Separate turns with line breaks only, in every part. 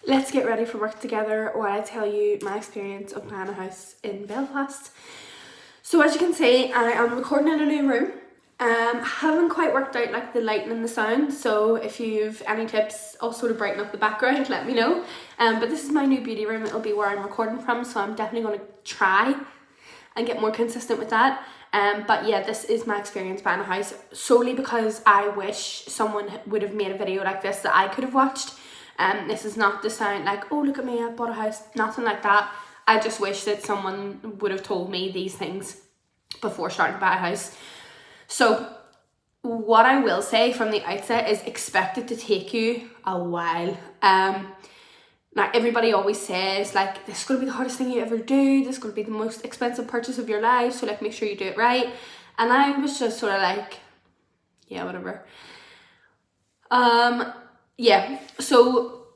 let's get ready for work together while I tell you my experience of buying a house in Belfast. So as you can see, I am recording in a new room. Haven't quite worked out like the lighting and the sound, so if you've any tips also to brighten up the background, let me know. But this is my new beauty room. It'll be where I'm recording from, so I'm definitely going to try and get more consistent with that. But yeah, this is my experience buying a house, solely because I wish someone would have made a video like this that I could have watched. This is not to sound like, oh look at me, I bought a house, nothing like that. I just wish that someone would have told me these things before starting to buy a house. So what I will say from the outset is expect it to take you a while. Now everybody always says like, this is going to be the hardest thing you ever do, this is going to be the most expensive purchase of your life, so like make sure you do it right. And I was just sort of like, yeah, whatever. Yeah, so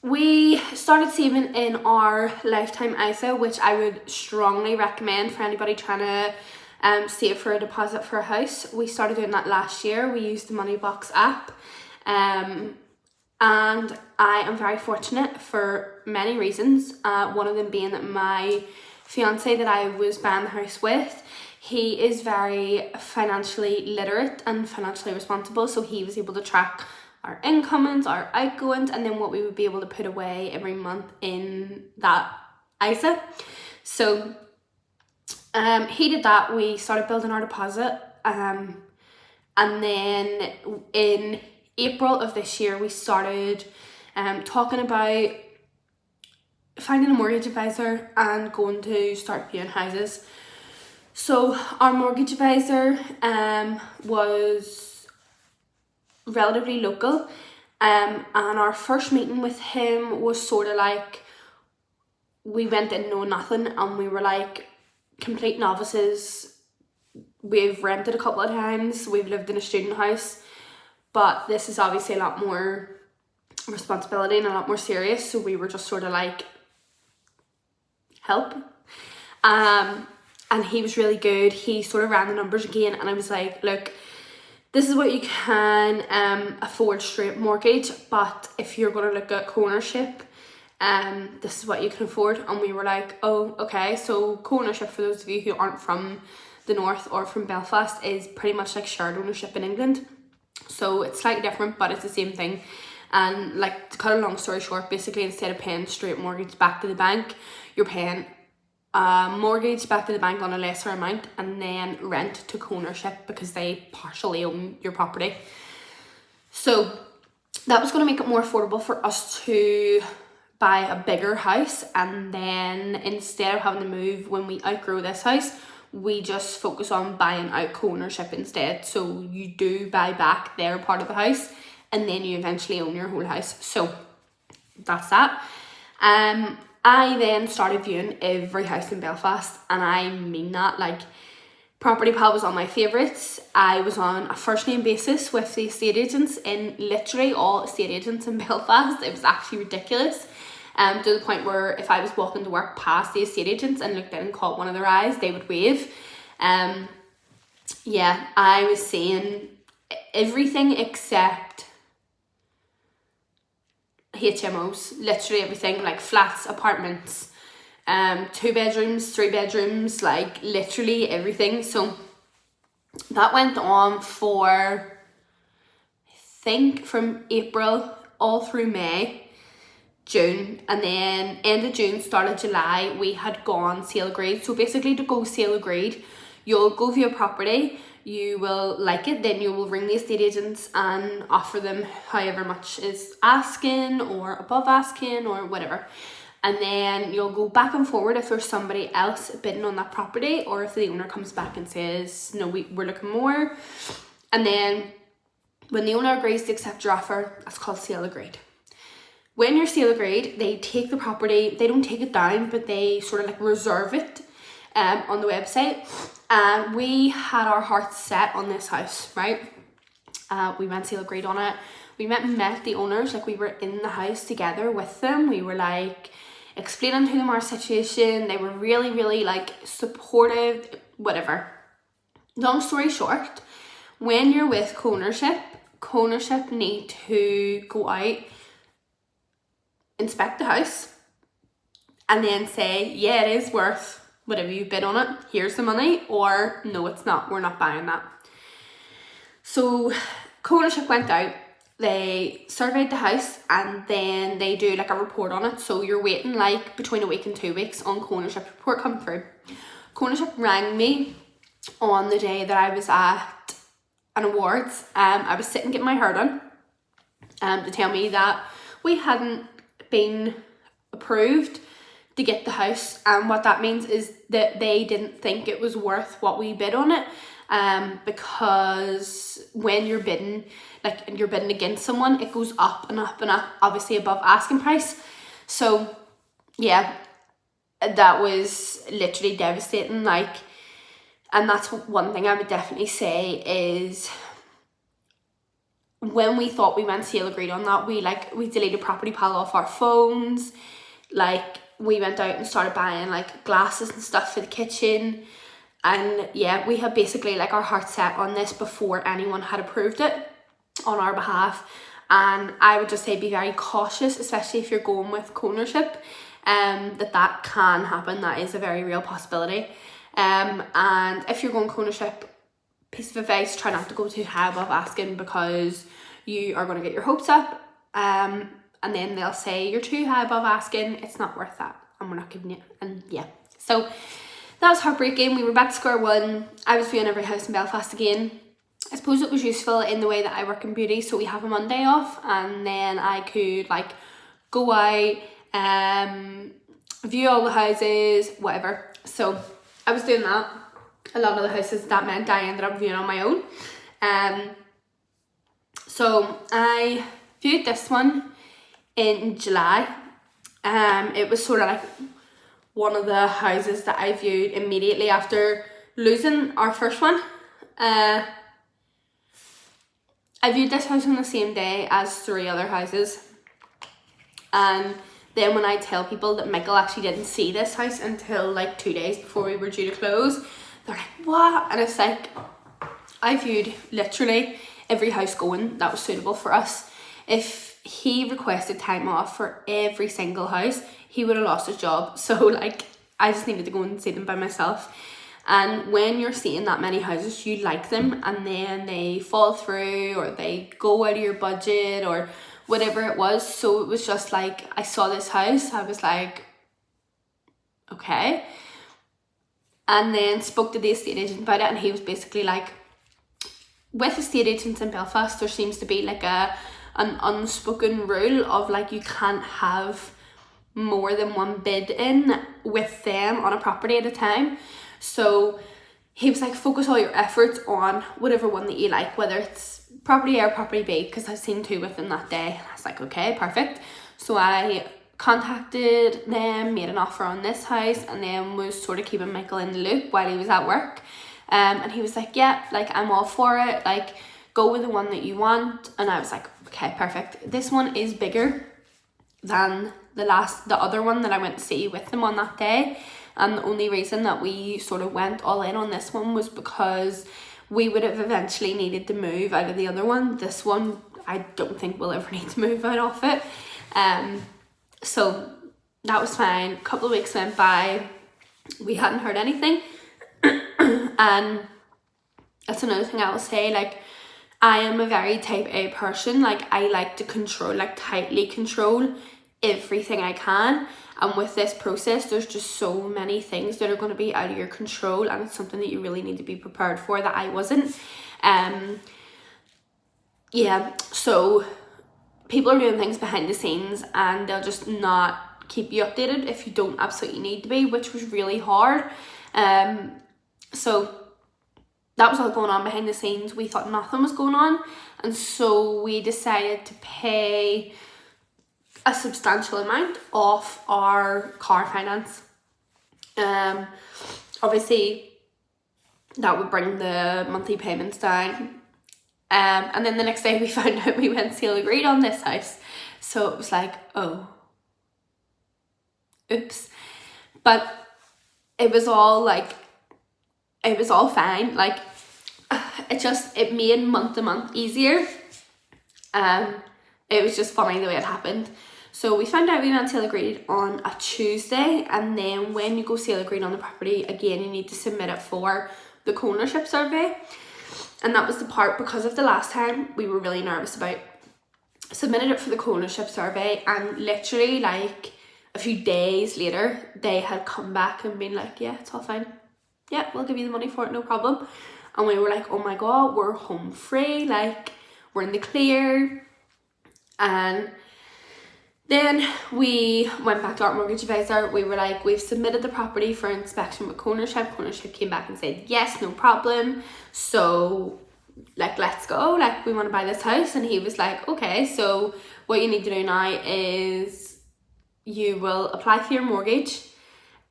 we started saving in our lifetime ISA, which I would strongly recommend for anybody trying to save for a deposit for a house. We started doing that last year. We used the Money Box app, and I am very fortunate for many reasons. One of them being that my fiance that I was buying the house with, he is very financially literate and financially responsible, so he was able to track our incomings, our outgoings, and then what we would be able to put away every month in that ISA. So he did that. We started building our deposit, and then in April of this year we started talking about finding a mortgage advisor and going to start viewing houses. So our mortgage advisor was relatively local, and our first meeting with him was sort of like, we went in knowing nothing and we were like complete novices. We've rented a couple of times, we've lived in a student house, but this is obviously a lot more responsibility and a lot more serious, so we were just sort of like, help. And he was really good. He sort of ran the numbers again, and I was like, look, this is what you can afford straight mortgage, but if you're going to look at co-ownership, this is what you can afford. And we were like, oh, okay. So co-ownership, for those of you who aren't from the north or from Belfast, is pretty much like shared ownership in England. So it's slightly different, but it's the same thing. And like, to cut a long story short, basically instead of paying straight mortgage back to the bank, you're paying mortgage back to the bank on a lesser amount, and then rent to co-ownership because they partially own your property. So that was going to make it more affordable for us to buy a bigger house, and then instead of having to move when we outgrow this house, we just focus on buying out co-ownership instead. So you do buy back their part of the house, and then you eventually own your whole house. So that's that. I then started viewing every house in Belfast, and I mean that, like, Property Pal was on my favourites. I was on a first name basis with the estate agents, in literally all estate agents in Belfast. It was actually ridiculous, to the point where if I was walking to work past the estate agents and looked in and caught one of their eyes, they would wave. Yeah, I was seeing everything except HMOs, literally everything, like flats, apartments, 2 bedrooms, 3 bedrooms, like literally everything. So that went on for, I think, from April all through May, June, and then end of June, start of July, we had gone sale agreed. So basically, to go sale agreed, you'll go view a property, you will like it, then you will ring the estate agents and offer them however much is asking or above asking or whatever. And then you'll go back and forward if there's somebody else bidding on that property, or if the owner comes back and says, no, we're looking more. And then when the owner agrees to accept your offer, that's called sale agreed. When you're sale agreed, they take the property, they don't take it down, but they sort of like reserve it on the website. And we had our hearts set on this house, right? We went sale agreed on it. We met the owners, like we were in the house together with them. We were like explaining to them our situation. They were really, really like supportive, whatever. Long story short, when you're with co-ownership need to go out inspect the house and then say, yeah, it is worth whatever you bid on it, here's the money, or no, it's not, we're not buying that. So co-ownership went out, they surveyed the house, and then they do like a report on it. So you're waiting like between a week and 2 weeks on co-ownership report coming through. Co-ownership rang me on the day that I was at an awards. I was sitting getting my hair done to tell me that we hadn't been approved to get the house, and what that means is that they didn't think it was worth what we bid on it, because when you're bidding, like you're bidding against someone, it goes up and up and up, obviously above asking price. So yeah, that was literally devastating. Like, and that's one thing I would definitely say is, when we thought we went sale agreed on that, we deleted Property Pal off our phones. Like, we went out and started buying like glasses and stuff for the kitchen, and yeah, we had basically like our heart set on this before anyone had approved it on our behalf. And I would just say be very cautious, especially if you're going with co-ownership, that can happen. That is a very real possibility. And if you're going co-ownership, piece of advice, try not to go too high above asking, because you are going to get your hopes up, and then they'll say you're too high above asking, it's not worth that, and we're not giving you. And yeah, so that was heartbreaking. We were back to square one. I was viewing every house in Belfast again. I suppose it was useful in the way that I work in beauty, so we have a Monday off, and then I could like go out, view all the houses, whatever. So I was doing that. A lot of the houses, that meant I ended up viewing on my own. So I viewed this one in July. It was sort of like one of the houses that I viewed immediately after losing our first one. I viewed this house on the same day as 3 other houses, and then when I tell people that Michael actually didn't see this house until like 2 days before we were due to close, they're like, what? And it's like, I viewed literally every house going that was suitable for us. If he requested time off for every single house, he would have lost his job. So like, I just needed to go and see them by myself. And when you're seeing that many houses, you like them, and then they fall through, or they go out of your budget, or whatever it was. So it was just like, I saw this house, I was like, okay. And then spoke to the estate agent about it, and he was basically like, with estate agents in Belfast, there seems to be like an unspoken rule of like, you can't have more than one bid in with them on a property at a time. So he was like, focus all your efforts on whatever one that you like, whether it's property A or property B, because I've seen 2 with them that day. And I was like, okay, perfect. So I contacted them, made an offer on this house, and then was sort of keeping Michael in the loop while he was at work. And he was like, yeah, like, I'm all for it, like, go with the one that you want. And I was like, okay, perfect. This one is bigger than the other one that I went to see with them on that day. And the only reason that we sort of went all in on this one was because we would have eventually needed to move out of the other one. This one, I don't think we'll ever need to move out of it. So that was fine. A couple of weeks went by, we hadn't heard anything. And that's another thing I will say, like, I am a very type A person. Like, I like to control, like, tightly control everything I can. And with this process, there's just so many things that are going to be out of your control, and it's something that you really need to be prepared for, that I wasn't. Yeah, so people are doing things behind the scenes, and they'll just not keep you updated if you don't absolutely need to be, which was really hard. So that was all going on behind the scenes. We thought nothing was going on, and so we decided to pay a substantial amount off our car finance. Obviously that would bring the monthly payments down, and then the next day we found out we went sale agreed on this house. So it was like, oh, oops. But it was all like, it was all fine. Like, it made month to month easier. It was just funny the way it happened. So we found out we went sale agreed on a Tuesday, and then when you go sale agreed on the property, again, you need to submit it for the ownership survey. And that was the part, because of the last time, we were really nervous about. Submitted it for the ownership survey, and literally like a few days later, they had come back and been like, yeah, it's all fine. Yeah, we'll give you the money for it, no problem. And we were like, oh my God, we're home free, like we're in the clear. And then we went back to our mortgage advisor. We were like, we've submitted the property for inspection with ownership. Ownership came back and said, yes, no problem. So like, let's go, like we want to buy this house. And he was like, okay, so what you need to do now is you will apply for your mortgage,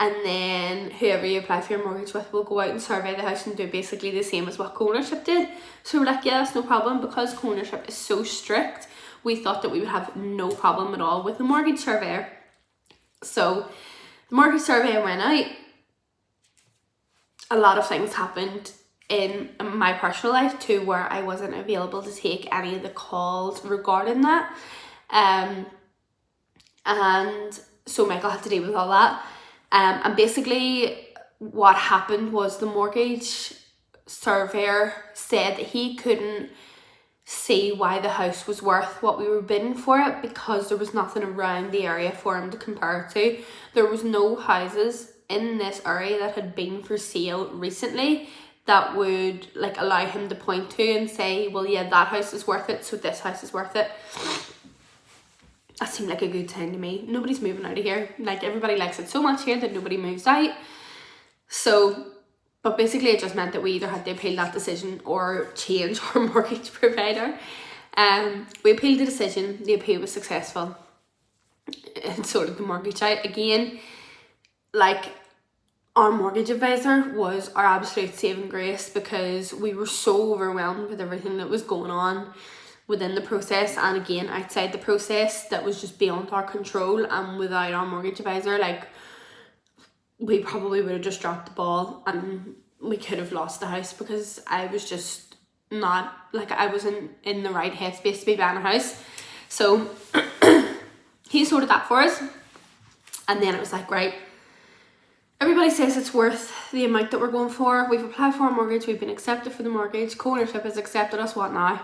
and then whoever you apply for your mortgage with will go out and survey the house and do basically the same as what ownership did. So we're like, yeah, that's no problem. Because ownership is so strict, we thought that we would have no problem at all with the mortgage surveyor. So the mortgage surveyor went out. A lot of things happened in my personal life too, where I wasn't available to take any of the calls regarding that. And so Michael had to deal with all that. And basically what happened was the mortgage surveyor said that he couldn't see why the house was worth what we were bidding for it, because there was nothing around the area for him to compare it to. There was no houses in this area that had been for sale recently that would like allow him to point to and say, well, yeah, that house is worth it, so this house is worth it. That seemed like a good time to me. Nobody's moving out of here. Like, everybody likes it so much here that nobody moves out. So, but basically it just meant that we either had to appeal that decision or change our mortgage provider. We appealed the decision. The appeal was successful. And sorted the mortgage out. Again, like, our mortgage advisor was our absolute saving grace, because we were so overwhelmed with everything that was going on within the process, and again outside the process, that was just beyond our control. And without our mortgage advisor, like, we probably would have just dropped the ball and we could have lost the house, because I was just not, like, I wasn't in the right headspace to be buying a house. So he sorted that for us, and then it was like, right, everybody says it's worth the amount that we're going for. We've applied for our mortgage, we've been accepted for the mortgage, co-ownership has accepted us, what now?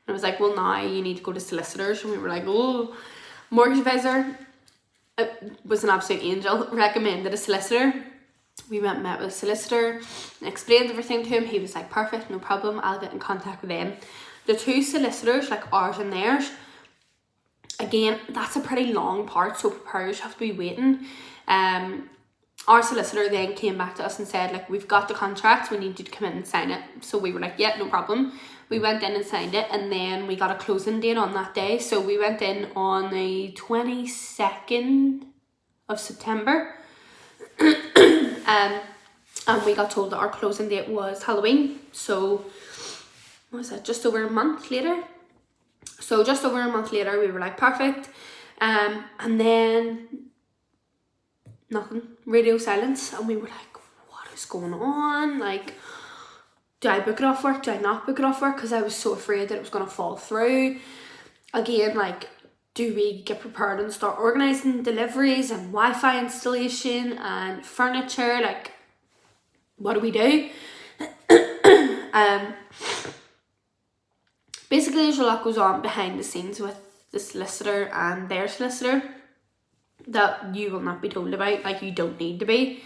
And I was like, well, now you need to go to solicitors. And we were like, oh. Mortgage advisor was an absolute angel, recommended a solicitor. We went and met with a solicitor, explained everything to him. He was like, perfect, no problem, I'll get in contact with them. The two solicitors, like ours and theirs, again, that's a pretty long part, so preparers have to be waiting. Our solicitor then came back to us and said, like, we've got the contract, we need you to come in and sign it. So we were like, yeah, no problem. We went in and signed it, and then we got a closing date on that day. So we went in on the 22nd of September. And we got told that our closing date was Halloween. So, what was that, just over a month later? So just over a month later, we were like, perfect. And then nothing, radio silence. And we were like, what is going on? Like, do I book it off work? Do I not book it off work? Because I was so afraid that it was going to fall through. Again, like, do we get prepared and start organising deliveries and Wi-Fi installation and furniture? Like, what do we do? Basically, there's a lot goes on behind the scenes with the solicitor and their solicitor that you will not be told about. Like, you don't need to be.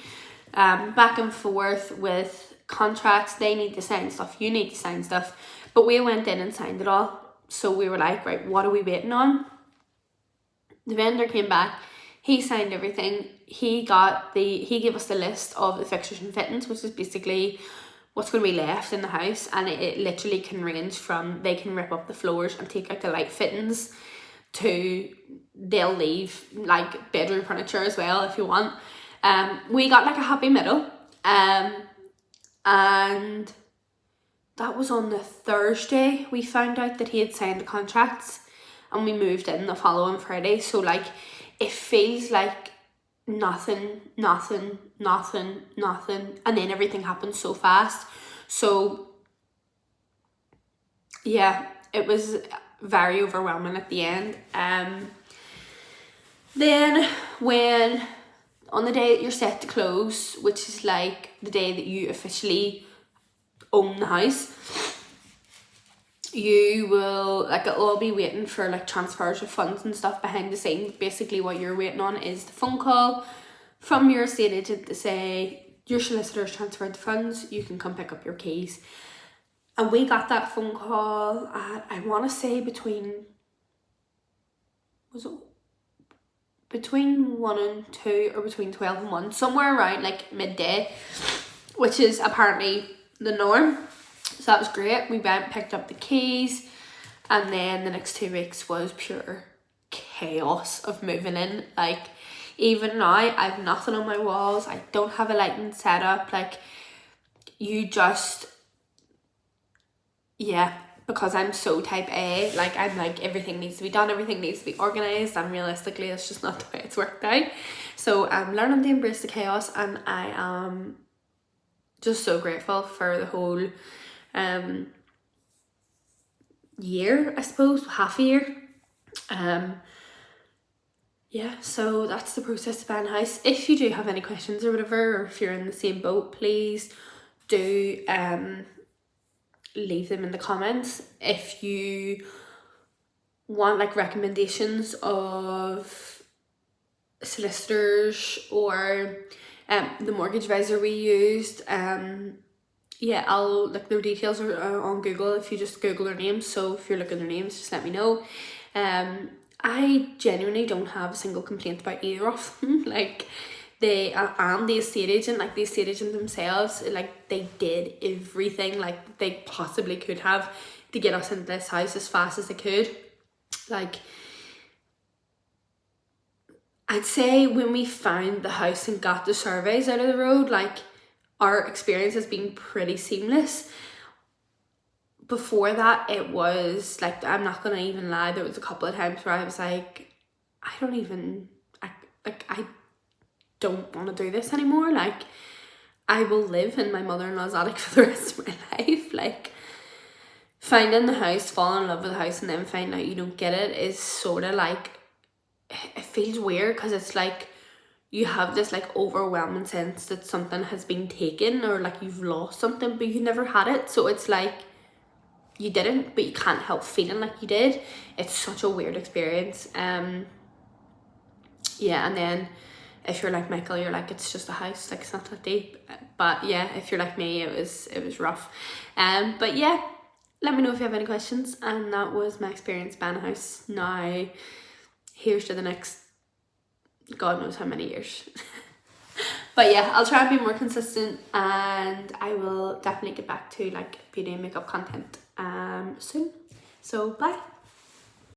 Back and forth with contracts, they need to sign stuff, you need to sign stuff, but we went in and signed it all. So we were like, right, what are we waiting on? The vendor came back, he signed everything, he gave us the list of the fixtures and fittings, which is basically what's going to be left in the house, and it literally can range from, they can rip up the floors and take out the light fittings, to they'll leave like bedroom furniture as well if you want. We got like a happy middle. And that was on the Thursday we found out that he had signed the contracts, and we moved in the following Friday. So like, it feels like nothing, and then everything happened so fast. So yeah, it was very overwhelming at the end. Then when, on the day that you're set to close, which is like the day that you officially own the house, you will, like, it'll all be waiting for like transfers of funds and stuff behind the scenes. Basically what you're waiting on is the phone call from your estate agent to say your solicitor's transferred the funds, you can come pick up your keys. And we got that phone call at, I want to say between 1 and 2 or between 12 and 1, somewhere around like midday, which is apparently the norm. So that was great. We went, picked up the keys, and then the next 2 weeks was pure chaos of moving in. Like, even now, I have nothing on my walls. I don't have a lighting set up. Like, you just, yeah, because I'm so type A, like, I'm like, everything needs to be done, everything needs to be organised, and realistically, it's just not the way it's worked out. So I'm learning to embrace the chaos, and I am just so grateful for the whole year, I suppose, half a year. Yeah, so that's the process of buying a house. If you do have any questions or whatever, or if you're in the same boat, please do leave them in the comments. If you want like recommendations of solicitors or the mortgage advisor we used, yeah, I'll, like, their details are on Google if you just Google their names. So if you're looking at their names, just let me know. I genuinely don't have a single complaint about either of them. Like, they and the estate agent, like the estate agent themselves, like, they did everything like they possibly could have to get us into this house as fast as they could. Like, I'd say when we found the house and got the surveys out of the road, like, our experience has been pretty seamless. Before that, it was like, I'm not gonna even lie, there was a couple of times where I was like, I don't want to do this anymore. Like, I will live in my mother-in-law's attic for the rest of my life. Like, finding the house, falling in love with the house, and then finding out you don't get it is sort of like, it feels weird, because it's like you have this like overwhelming sense that something has been taken, or like you've lost something, but you never had it. So it's like you didn't, but you can't help feeling like you did. It's such a weird experience. Yeah, and then if you're like Michael, you're like, it's just a house, like, it's not that deep. But yeah, if you're like me, it was rough. But yeah, let me know if you have any questions. And that was my experience buying a house. Now here's to the next God knows how many years. But yeah, I'll try and be more consistent, and I will definitely get back to like beauty and makeup content soon. So bye.